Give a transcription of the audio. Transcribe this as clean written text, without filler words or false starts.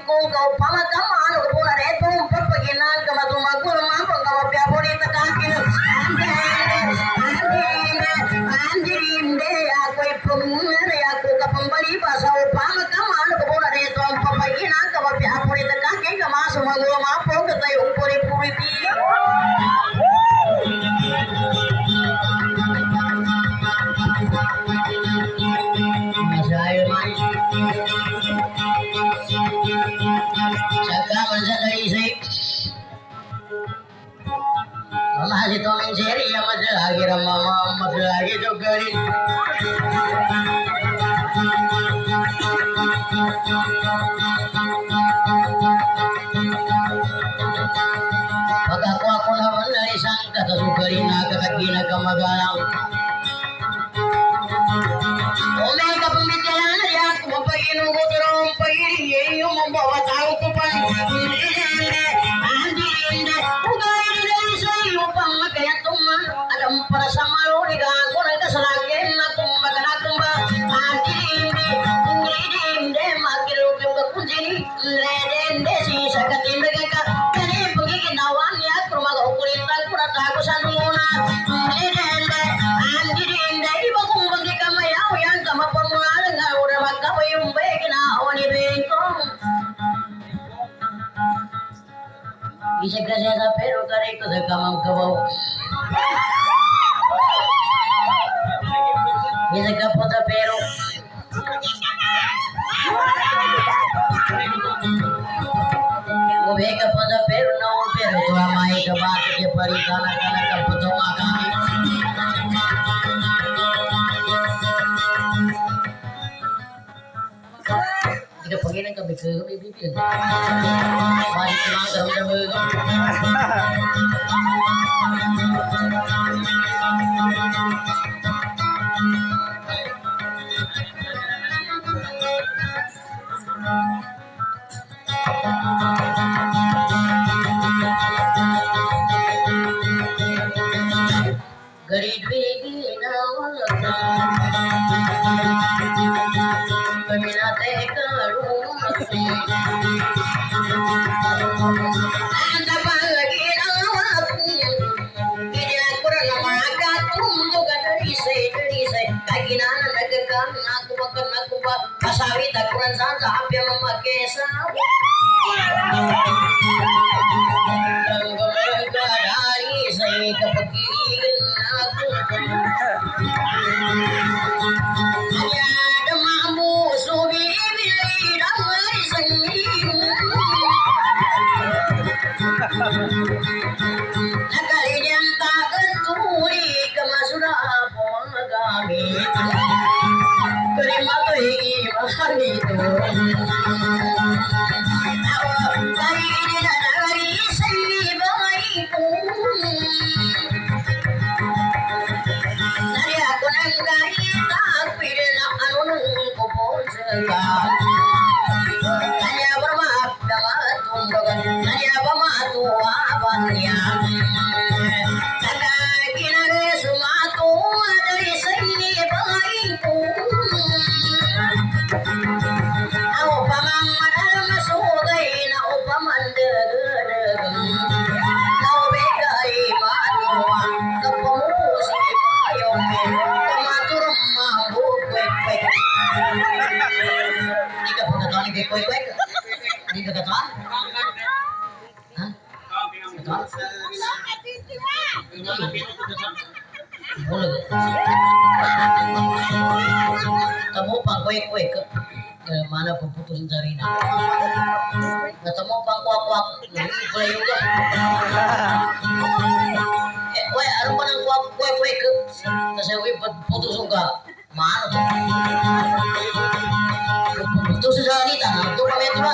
ko kau pama kama ano ko pura reto papaginan kama tumagul mampo kama piapori takakin ande aku ipumune aku kapambali basa pama kama ano ko pura reto papaginan kama piapori takakin kama sumagul mampo katay upori puriti Masih tolong seri ya masih lagi mama masih lagi jogerin. Maka aku lawan dari sangka tak sukarin naga kaki naga magalang. Omega pembicaraan ya aku mempagin ugo terong pagin yung membawa tahu kupan. Adam para samalo ni gago na kasalakin na tumba na tumba ande magilo yung kapunjini lede si sakatin ka kani pugi ginawan ya trumaga ukulitan pura tago sa muna lede ande iba kung bagi kamayaw yan kamapamulan nga ura magkapay yung bay ginawa ni Bengkong bisa kasi sa pero kare ko sa kamang kabaw bisa kapot sa pero ube kapot sa pero na pero to amay ka bakit ke paritana kana kapot sa makami Jika pengen ka bigay ko bibigyan. Mari lang daram-daram. Garid bigi nawala Paminate karungan Anda palagi nawatu Tidak kurang magatum Juga dari saya Kaginan nagakan Aku makan aku Kasawi tak kurang sansa Hampir memakai sawi Dari saya kepikiran aku Ada mamu subi bili damai sendiri Nakali dia tak keturi Kemasura pomagami Terima tuhi mahari itu Dari dia dari sendiri baikku Dari aku nanggai tak pilih anu nunggu ponselga Tanya bermaaf dapat tumbukan Tanya bermaaf tuabannya Kata kira sumatu dari sini baikku Au pamang madal masugai na upaman degedegem Kau begai matua kepemusi payong kematur mambu kwek-kwek Ini ka pagkataon ni kwek-kwek? Ini ka kataon? Hah? Kataon? Boleh Kamu pang kwek-kwek mana puputusin sarina ketemu pang kuak-kuak boleh juga weh aru panang kuak-kwek kasi putus suka mana tuh putus sarina tuh pamit ba